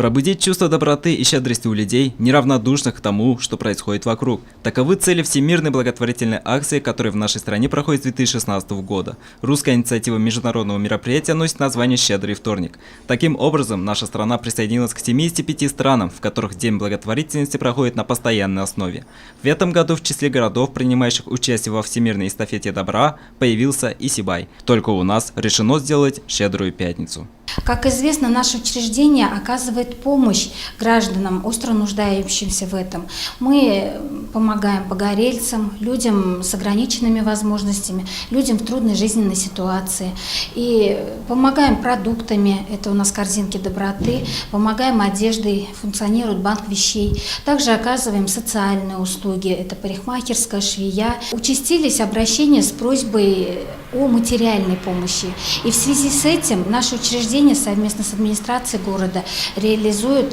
Пробудить чувство доброты и щедрости у людей, неравнодушных к тому, что происходит вокруг. Таковы цели Всемирной благотворительной акции, которая в нашей стране проходит с 2016 года. Русская инициатива международного мероприятия носит название «Щедрый вторник». Таким образом, наша страна присоединилась к 75 странам, в которых День благотворительности проходит на постоянной основе. В этом году в числе городов, принимающих участие во Всемирной эстафете добра, появился и Сибай. Только у нас решено сделать «Щедрую пятницу». Как известно, наше учреждение оказывает помощь гражданам, остро нуждающимся в этом. Мы помогаем погорельцам, людям с ограниченными возможностями, людям в трудной жизненной ситуации. И помогаем продуктами, это у нас корзинки доброты, помогаем одеждой, функционирует банк вещей. Также оказываем социальные услуги, это парикмахерская, швея. Участились обращения с просьбой о материальной помощи. И в связи с этим наше учреждение совместно с администрацией города реализует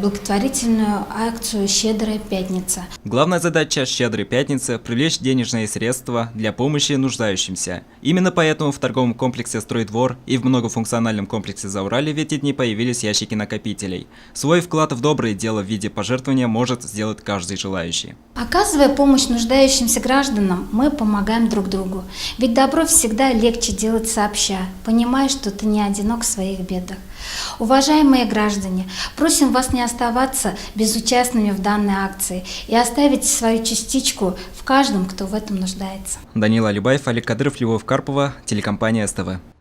благотворительную акцию «Щедрая пятница». Главная задача «Щедрой пятницы» – привлечь денежные средства для помощи нуждающимся. Именно поэтому в торговом комплексе «Стройдвор» и в многофункциональном комплексе «Зауралье» в эти дни появились ящики накопителей. Свой вклад в доброе дело в виде пожертвования может сделать каждый желающий. Оказывая помощь нуждающимся гражданам, мы помогаем друг другу. Ведь добро всегда легче делать сообща, понимая, что ты не одинок в своих бедах. Уважаемые граждане, просим вас не оставаться безучастными в данной акции и оставить свою частичку в каждом, кто в этом нуждается. Данила Алибаев, Олег Кадыров, Любовь Карпова, телекомпания СТВ.